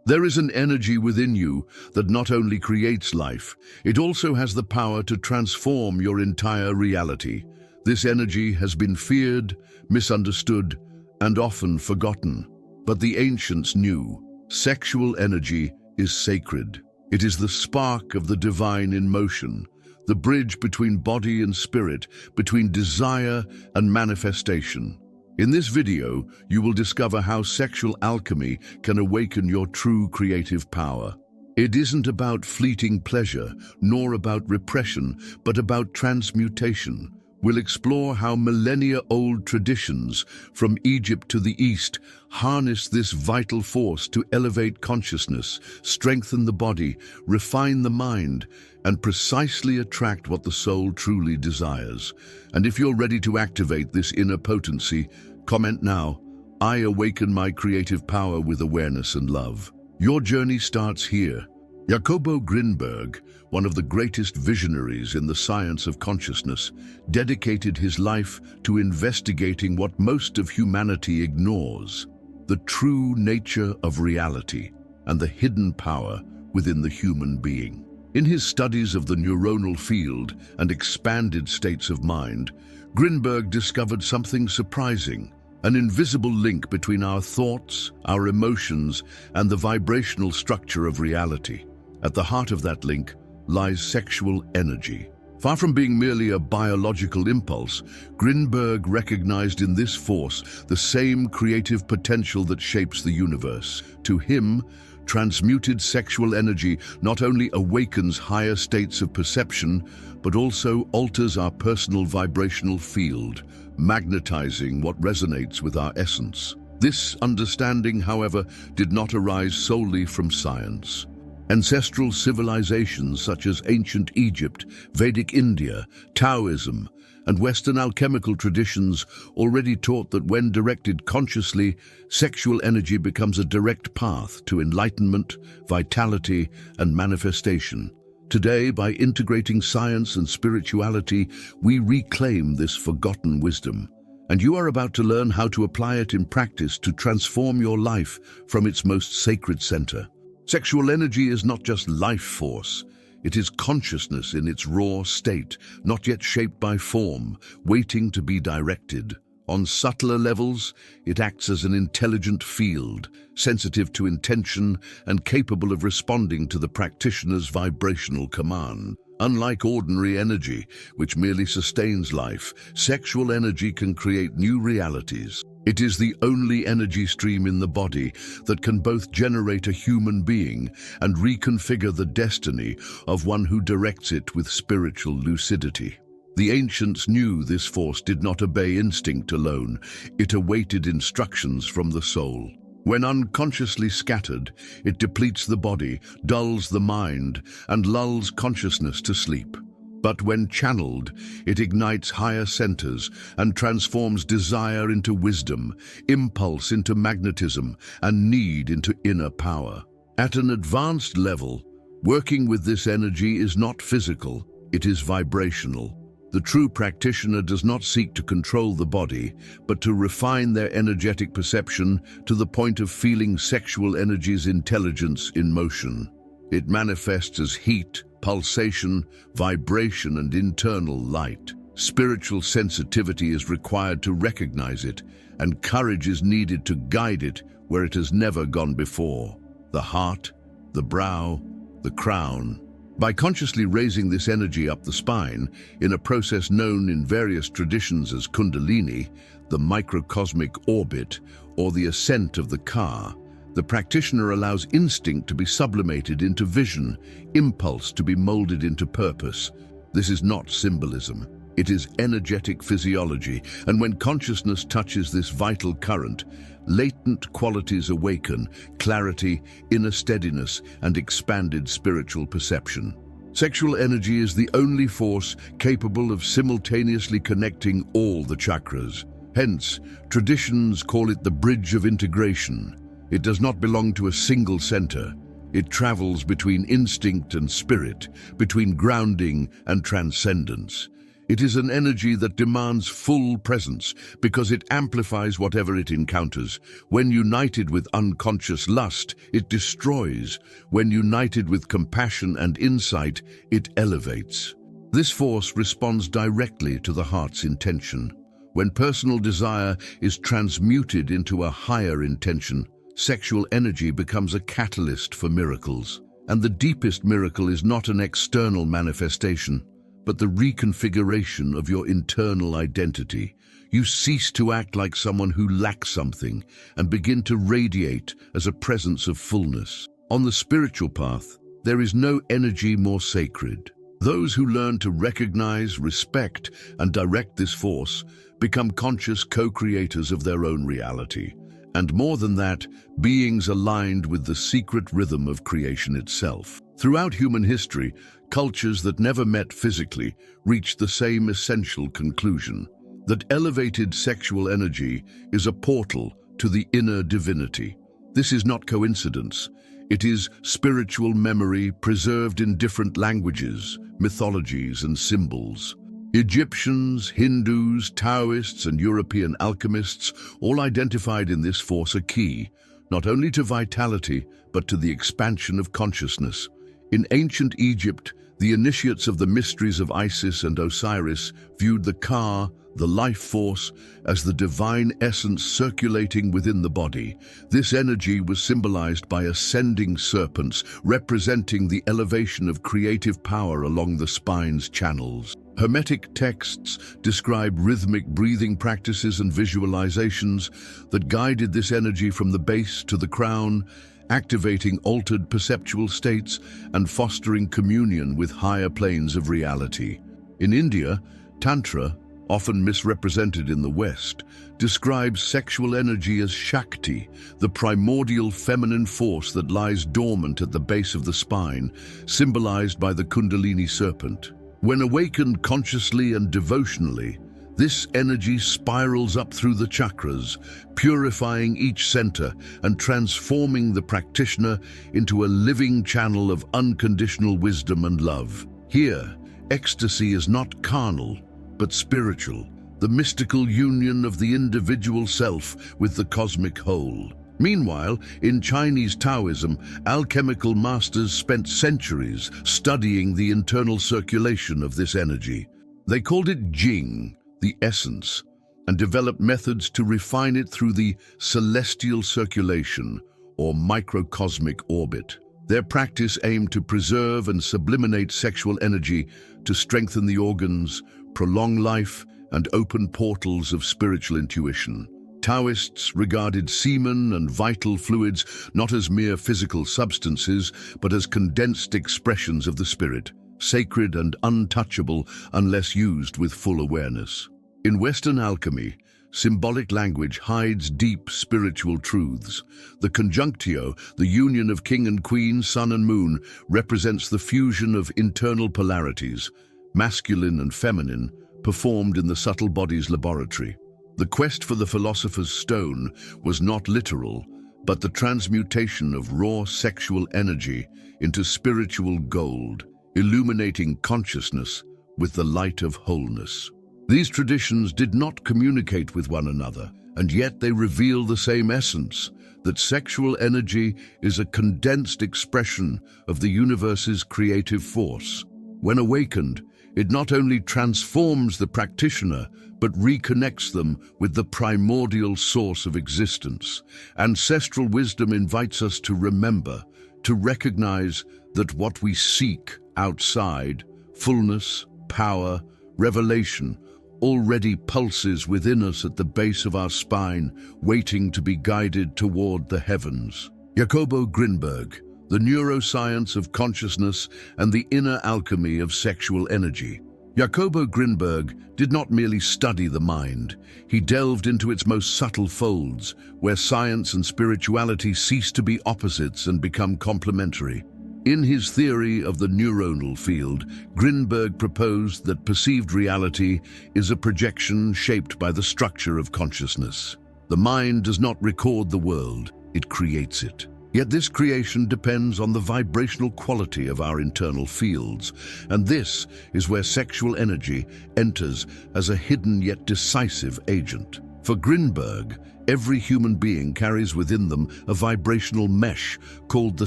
There is an energy within you that not only creates life, it also has the power to transform your entire reality. This energy has been feared, misunderstood, and often forgotten. But the ancients knew sexual energy is sacred. It is the spark of the divine in motion, the bridge between body and spirit, between desire and manifestation. In this video, you will discover how sexual alchemy can awaken your true creative power. It isn't about fleeting pleasure, nor about repression, but about transmutation. We'll explore how millennia-old traditions, from Egypt to the East, harness this vital force to elevate consciousness, strengthen the body, refine the mind, and precisely attract what the soul truly desires. And if you're ready to activate this inner potency, comment now. I awaken my creative power with awareness and love. Your journey starts here. Jacobo Grinberg, one of the greatest visionaries in the science of consciousness, dedicated his life to investigating what most of humanity ignores: the true nature of reality and the hidden power within the human being. In his studies of the neuronal field and expanded states of mind, Grinberg discovered something surprising: an invisible link between our thoughts, our emotions, and the vibrational structure of reality. At the heart of that link lies sexual energy. Far from being merely a biological impulse, Grinberg recognized in this force the same creative potential that shapes the universe. To him, transmuted sexual energy not only awakens higher states of perception, but also alters our personal vibrational field, magnetizing what resonates with our essence. This understanding, however, did not arise solely from science. Ancestral civilizations such as ancient Egypt, Vedic India, Taoism, and Western alchemical traditions already taught that when directed consciously, sexual energy becomes a direct path to enlightenment, vitality, and manifestation. Today, by integrating science and spirituality, we reclaim this forgotten wisdom. And you are about to learn how to apply it in practice to transform your life from its most sacred center. Sexual energy is not just life force. It is consciousness in its raw state, not yet shaped by form, waiting to be directed. On subtler levels, it acts as an intelligent field, sensitive to intention and capable of responding to the practitioner's vibrational command. Unlike ordinary energy, which merely sustains life, sexual energy can create new realities. It is the only energy stream in the body that can both generate a human being and reconfigure the destiny of one who directs it with spiritual lucidity. The ancients knew this force did not obey instinct alone. It awaited instructions from the soul. When unconsciously scattered, it depletes the body, dulls the mind, and lulls consciousness to sleep. But when channeled, it ignites higher centers and transforms desire into wisdom, impulse into magnetism, and need into inner power. At an advanced level, working with this energy is not physical, it is vibrational. The true practitioner does not seek to control the body, but to refine their energetic perception to the point of feeling sexual energy's intelligence in motion. It manifests as heat, pulsation, vibration, and internal light. Spiritual sensitivity is required to recognize it, and courage is needed to guide it where it has never gone before. The heart, the brow, the crown. By consciously raising this energy up the spine, in a process known in various traditions as Kundalini, the microcosmic orbit, or the ascent of the Ka, the practitioner allows instinct to be sublimated into vision, impulse to be molded into purpose. This is not symbolism. It is energetic physiology, and when consciousness touches this vital current, latent qualities awaken: clarity, inner steadiness, and expanded spiritual perception. Sexual energy is the only force capable of simultaneously connecting all the chakras. Hence, traditions call it the bridge of integration. It does not belong to a single center. It travels between instinct and spirit, between grounding and transcendence. It is an energy that demands full presence because it amplifies whatever it encounters. When united with unconscious lust, it destroys. When united with compassion and insight, it elevates. This force responds directly to the heart's intention. When personal desire is transmuted into a higher intention, sexual energy becomes a catalyst for miracles. And the deepest miracle is not an external manifestation, but the reconfiguration of your internal identity. You cease to act like someone who lacks something and begin to radiate as a presence of fullness. On the spiritual path, there is no energy more sacred. Those who learn to recognize, respect, and direct this force become conscious co-creators of their own reality. And more than that, beings aligned with the secret rhythm of creation itself. Throughout human history, cultures that never met physically reached the same essential conclusion, that elevated sexual energy is a portal to the inner divinity. This is not coincidence. It is spiritual memory preserved in different languages, mythologies, and symbols. Egyptians, Hindus, Taoists, and European alchemists all identified in this force a key, not only to vitality, but to the expansion of consciousness. In ancient Egypt, the initiates of the mysteries of Isis and Osiris viewed the Ka, the life force, as the divine essence circulating within the body. This energy was symbolized by ascending serpents, representing the elevation of creative power along the spine's channels. Hermetic texts describe rhythmic breathing practices and visualizations that guided this energy from the base to the crown, activating altered perceptual states and fostering communion with higher planes of reality. In India, Tantra, often misrepresented in the West, describes sexual energy as Shakti, the primordial feminine force that lies dormant at the base of the spine, symbolized by the Kundalini serpent. When awakened consciously and devotionally, this energy spirals up through the chakras, purifying each center and transforming the practitioner into a living channel of unconditional wisdom and love. Here, ecstasy is not carnal, but spiritual, the mystical union of the individual self with the cosmic whole. Meanwhile, in Chinese Taoism, alchemical masters spent centuries studying the internal circulation of this energy. They called it Jing, the essence, and developed methods to refine it through the celestial circulation, or microcosmic orbit. Their practice aimed to preserve and subliminate sexual energy to strengthen the organs, prolong life, and open portals of spiritual intuition. Taoists regarded semen and vital fluids not as mere physical substances, but as condensed expressions of the spirit, sacred and untouchable unless used with full awareness. In Western alchemy, symbolic language hides deep spiritual truths. The conjunctio, the union of king and queen, sun and moon, represents the fusion of internal polarities, masculine and feminine, performed in the subtle body's laboratory. The quest for the philosopher's stone was not literal, but the transmutation of raw sexual energy into spiritual gold, illuminating consciousness with the light of wholeness. These traditions did not communicate with one another, and yet they reveal the same essence, that sexual energy is a condensed expression of the universe's creative force. When awakened, it not only transforms the practitioner, but reconnects them with the primordial source of existence. Ancestral wisdom invites us to remember, to recognize that what we seek outside, fullness, power, revelation, already pulses within us at the base of our spine, waiting to be guided toward the heavens. Jacobo Grinberg, The Neuroscience of Consciousness and the Inner Alchemy of Sexual Energy. Jacobo Grinberg did not merely study the mind, he delved into its most subtle folds, where science and spirituality cease to be opposites and become complementary. In his theory of the neuronal field, Grinberg proposed that perceived reality is a projection shaped by the structure of consciousness. The mind does not record the world, it creates it. Yet this creation depends on the vibrational quality of our internal fields, and this is where sexual energy enters as a hidden yet decisive agent. For Grinberg, every human being carries within them a vibrational mesh called the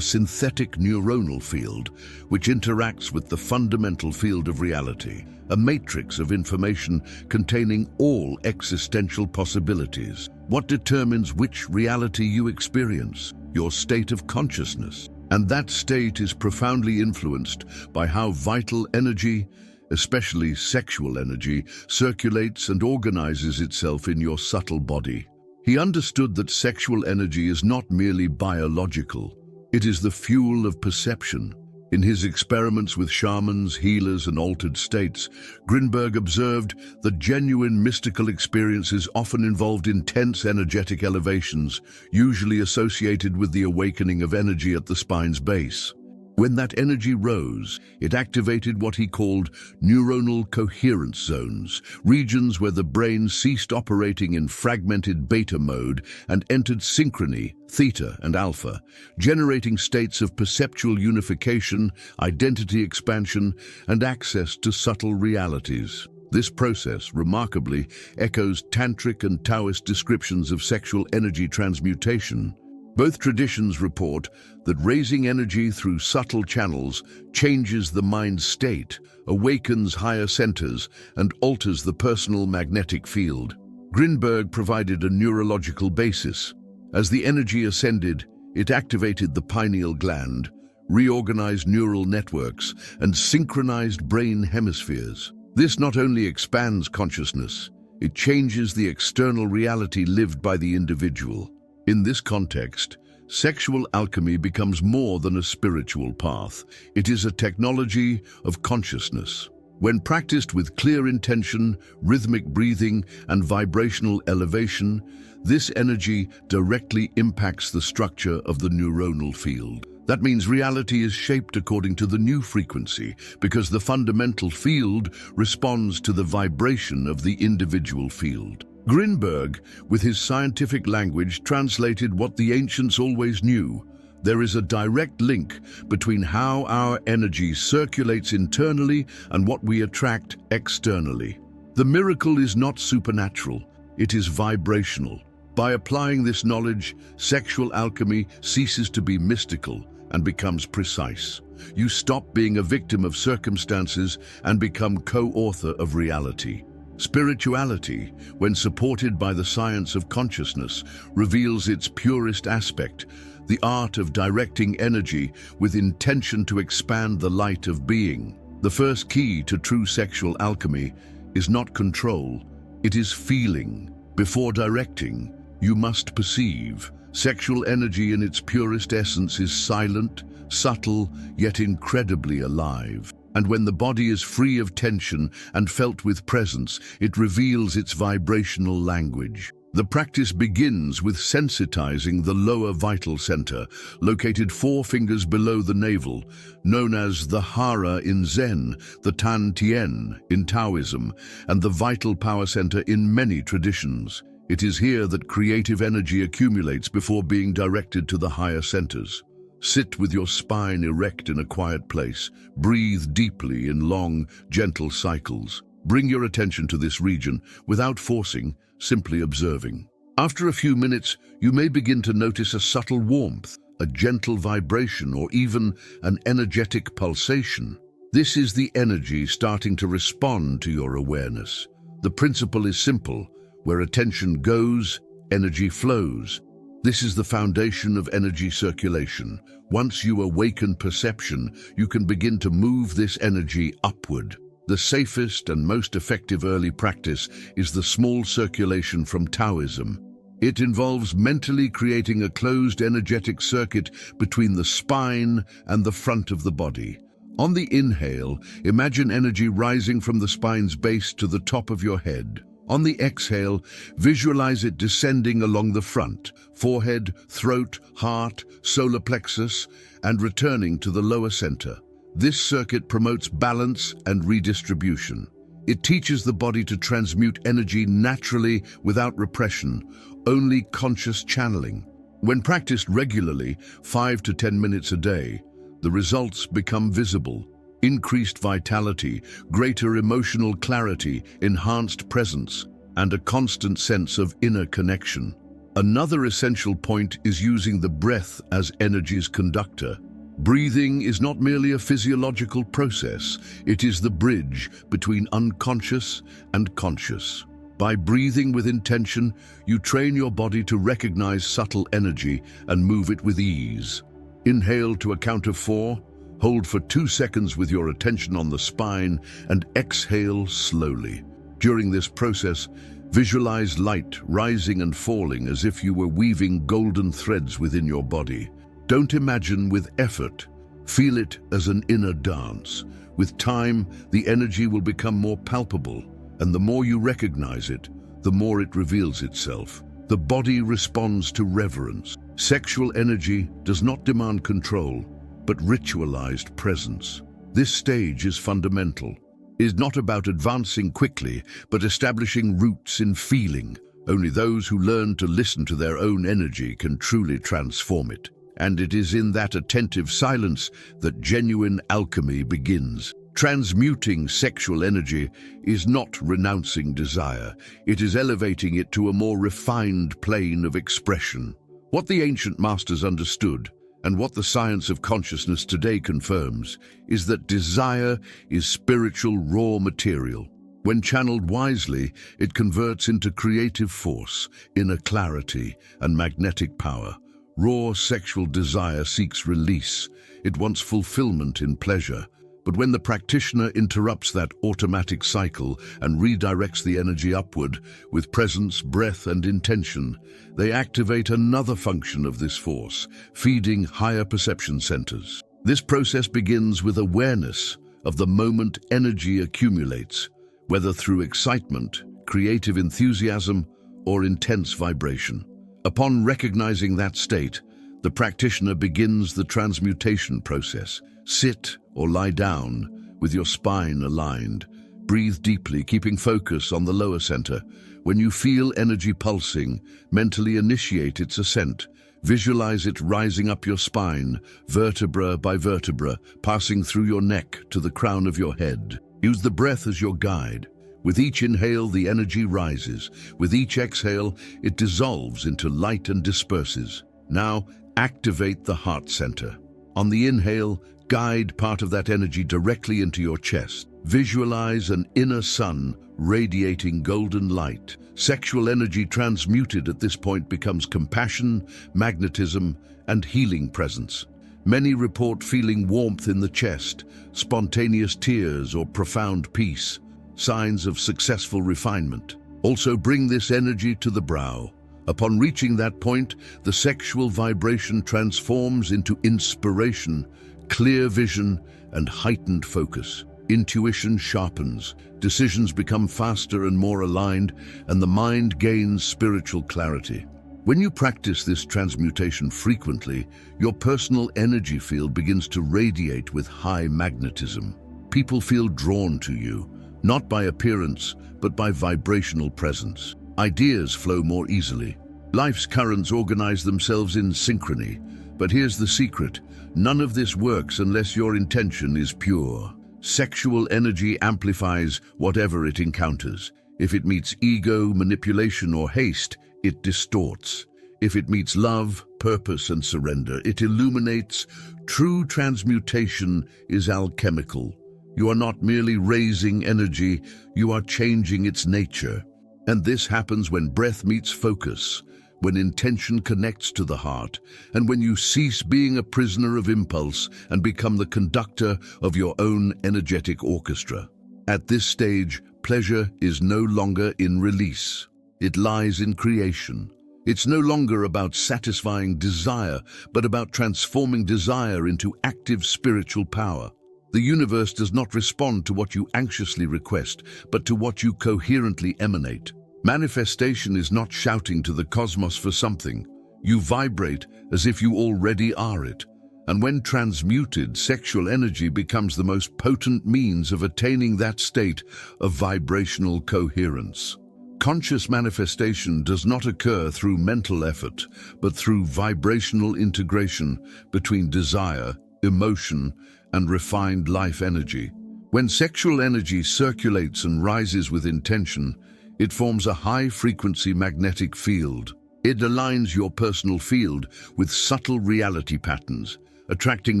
synthetic neuronal field, which interacts with the fundamental field of reality, a matrix of information containing all existential possibilities. What determines which reality you experience? Your state of consciousness. And that state is profoundly influenced by how vital energy, especially sexual energy, circulates and organizes itself in your subtle body. He understood that sexual energy is not merely biological, it is the fuel of perception. In his experiments with shamans, healers, and altered states, Grinberg observed that genuine mystical experiences often involved intense energetic elevations, usually associated with the awakening of energy at the spine's base. When that energy rose, it activated what he called neuronal coherence zones, regions where the brain ceased operating in fragmented beta mode and entered synchrony, theta and alpha, generating states of perceptual unification, identity expansion, and access to subtle realities. This process, remarkably, echoes tantric and Taoist descriptions of sexual energy transmutation. Both traditions report that raising energy through subtle channels changes the mind's state, awakens higher centers, and alters the personal magnetic field. Grinberg provided a neurological basis. As the energy ascended, it activated the pineal gland, reorganized neural networks, and synchronized brain hemispheres. This not only expands consciousness, it changes the external reality lived by the individual. In this context, sexual alchemy becomes more than a spiritual path. It is a technology of consciousness. When practiced with clear intention, rhythmic breathing, and vibrational elevation, this energy directly impacts the structure of the neuronal field. That means reality is shaped according to the new frequency, because the fundamental field responds to the vibration of the individual field. Grinberg, with his scientific language, translated what the ancients always knew. There is a direct link between how our energy circulates internally and what we attract externally. The miracle is not supernatural, it is vibrational. By applying this knowledge, sexual alchemy ceases to be mystical and becomes precise. You stop being a victim of circumstances and become co-author of reality. Spirituality, when supported by the science of consciousness, reveals its purest aspect, the art of directing energy with intention to expand the light of being. The first key to true sexual alchemy is not control, it is feeling. Before directing, you must perceive. Sexual energy in its purest essence is silent, subtle, yet incredibly alive. And when the body is free of tension and felt with presence, it reveals its vibrational language. The practice begins with sensitizing the lower vital center, located 4 fingers below the navel, known as the hara in Zen, the Tan Tien in Taoism, and the vital power center in many traditions. It is here that creative energy accumulates before being directed to the higher centers. Sit with your spine erect in a quiet place. Breathe deeply in long, gentle cycles. Bring your attention to this region without forcing, simply observing. After a few minutes, you may begin to notice a subtle warmth, a gentle vibration, or even an energetic pulsation. This is the energy starting to respond to your awareness. The principle is simple. Where attention goes, energy flows. This is the foundation of energy circulation. Once you awaken perception, you can begin to move this energy upward. The safest and most effective early practice is the small circulation from Taoism. It involves mentally creating a closed energetic circuit between the spine and the front of the body. On the inhale, imagine energy rising from the spine's base to the top of your head. On the exhale, visualize it descending along the front, forehead, throat, heart, solar plexus, and returning to the lower center. This circuit promotes balance and redistribution. It teaches the body to transmute energy naturally without repression, only conscious channeling. When practiced regularly, 5 to 10 minutes a day, the results become visible. Increased vitality, greater emotional clarity, enhanced presence, and a constant sense of inner connection. Another essential point is using the breath as energy's conductor. Breathing is not merely a physiological process, it is the bridge between unconscious and conscious. By breathing with intention, you train your body to recognize subtle energy and move it with ease. Inhale to a count of 4, hold for 2 seconds with your attention on the spine, and exhale slowly. During this process, visualize light rising and falling as if you were weaving golden threads within your body. Don't imagine with effort. Feel it as an inner dance. With time, the energy will become more palpable, and the more you recognize it, the more it reveals itself. The body responds to reverence. Sexual energy does not demand control, but ritualized presence. This stage is fundamental. It is not about advancing quickly, but establishing roots in feeling. Only those who learn to listen to their own energy can truly transform it. And it is in that attentive silence that genuine alchemy begins. Transmuting sexual energy is not renouncing desire. It is elevating it to a more refined plane of expression. What the ancient masters understood, and what the science of consciousness today confirms, is that desire is spiritual raw material. When channeled wisely, it converts into creative force, inner clarity, and magnetic power. Raw sexual desire seeks release. It wants fulfillment in pleasure. But when the practitioner interrupts that automatic cycle and redirects the energy upward with presence, breath, and intention, they activate another function of this force, feeding higher perception centers. This process begins with awareness of the moment energy accumulates, whether through excitement, creative enthusiasm, or intense vibration. Upon recognizing that state, the practitioner begins the transmutation process. Sit or lie down with your spine aligned. Breathe deeply, keeping focus on the lower center. When you feel energy pulsing, mentally initiate its ascent. Visualize it rising up your spine, vertebra by vertebra, passing through your neck to the crown of your head. Use the breath as your guide. With each inhale, the energy rises. With each exhale, it dissolves into light and disperses. Now, activate the heart center. On the inhale, guide part of that energy directly into your chest. Visualize an inner sun radiating golden light. Sexual energy transmuted at this point becomes compassion, magnetism, and healing presence. Many report feeling warmth in the chest, spontaneous tears, or profound peace, signs of successful refinement. Also bring this energy to the brow. Upon reaching that point, the sexual vibration transforms into inspiration, clear vision, and heightened focus. Intuition sharpens, decisions become faster and more aligned, and the mind gains spiritual clarity. When you practice this transmutation frequently, your personal energy field begins to radiate with high magnetism. People feel drawn to you, not by appearance, but by vibrational presence. Ideas flow more easily. Life's currents organize themselves in synchrony. But here's the secret. None of this works unless your intention is pure. Sexual energy amplifies whatever it encounters. If it meets ego, manipulation, or haste, it distorts. If it meets love, purpose, and surrender, it illuminates. True transmutation is alchemical. You are not merely raising energy, you are changing its nature. And this happens when breath meets focus, when intention connects to the heart, and when you cease being a prisoner of impulse and become the conductor of your own energetic orchestra. At this stage, pleasure is no longer in release. It lies in creation. It's no longer about satisfying desire, but about transforming desire into active spiritual power. The universe does not respond to what you anxiously request, but to what you coherently emanate. Manifestation is not shouting to the cosmos for something. You vibrate as if you already are it. And when transmuted, sexual energy becomes the most potent means of attaining that state of vibrational coherence. Conscious manifestation does not occur through mental effort, but through vibrational integration between desire, emotion, and refined life energy. When sexual energy circulates and rises with intention, it forms a high-frequency magnetic field. It aligns your personal field with subtle reality patterns, attracting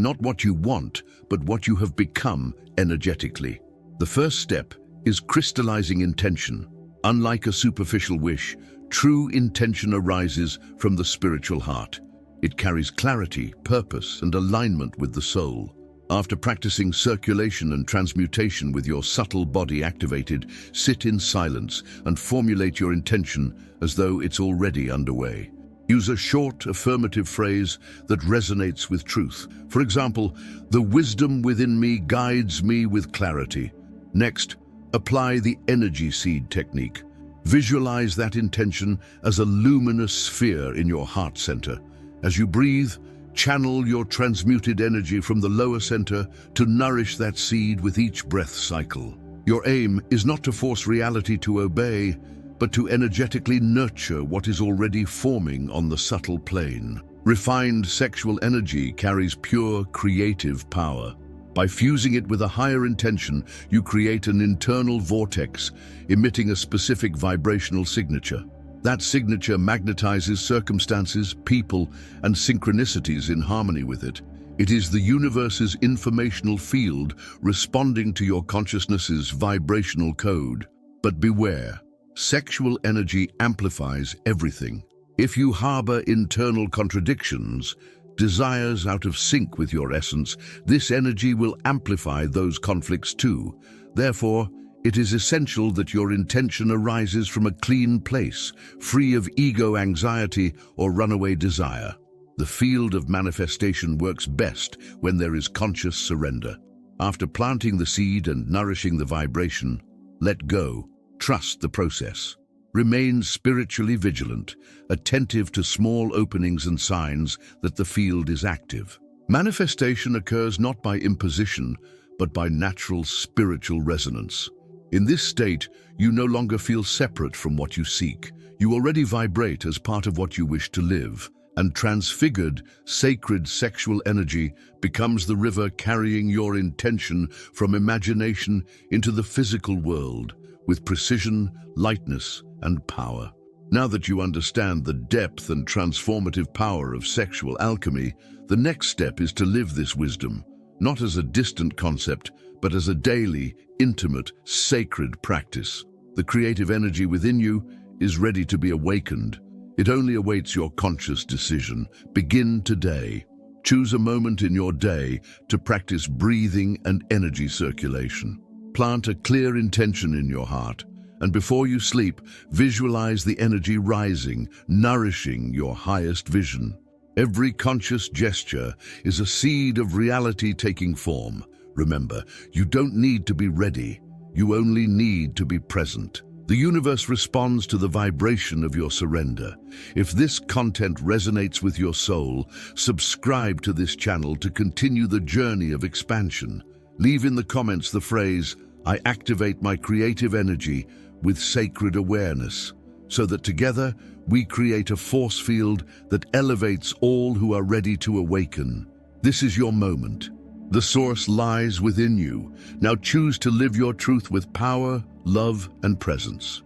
not what you want, but what you have become energetically. The first step is crystallizing intention. Unlike a superficial wish, true intention arises from the spiritual heart. It carries clarity, purpose, and alignment with the soul. After practicing circulation and transmutation with your subtle body activated, sit in silence and formulate your intention as though it's already underway. Use a short, affirmative phrase that resonates with truth. For example, "The wisdom within me guides me with clarity." Next, apply the energy seed technique. Visualize that intention as a luminous sphere in your heart center. As you breathe, channel your transmuted energy from the lower center to nourish that seed with each breath cycle. Your aim is not to force reality to obey, but to energetically nurture what is already forming on the subtle plane. Refined sexual energy carries pure creative power. By fusing it with a higher intention, you create an internal vortex, emitting a specific vibrational signature. That signature magnetizes circumstances, people, and synchronicities in harmony with it. It is the universe's informational field responding to your consciousness's vibrational code. But beware, sexual energy amplifies everything. If you harbor internal contradictions, desires out of sync with your essence, this energy will amplify those conflicts too. Therefore, it is essential that your intention arises from a clean place, free of ego anxiety or runaway desire. The field of manifestation works best when there is conscious surrender. After planting the seed and nourishing the vibration, let go, trust the process. Remain spiritually vigilant, attentive to small openings and signs that the field is active. Manifestation occurs not by imposition, but by natural spiritual resonance. In this state, you no longer feel separate from what you seek. You already vibrate as part of what you wish to live, and transfigured, sacred sexual energy becomes the river carrying your intention from imagination into the physical world, with precision, lightness, and power. Now that you understand the depth and transformative power of sexual alchemy, the next step is to live this wisdom, not as a distant concept, but as a daily, intimate, sacred practice. The creative energy within you is ready to be awakened. It only awaits your conscious decision. Begin today. Choose a moment in your day to practice breathing and energy circulation. Plant a clear intention in your heart, and before you sleep, visualize the energy rising, nourishing your highest vision. Every conscious gesture is a seed of reality taking form. Remember, you don't need to be ready. You only need to be present. The universe responds to the vibration of your surrender. If this content resonates with your soul, subscribe to this channel to continue the journey of expansion. Leave in the comments the phrase, "I activate my creative energy with sacred awareness," so that together we create a force field that elevates all who are ready to awaken. This is your moment. The source lies within you. Now choose to live your truth with power, love, and presence.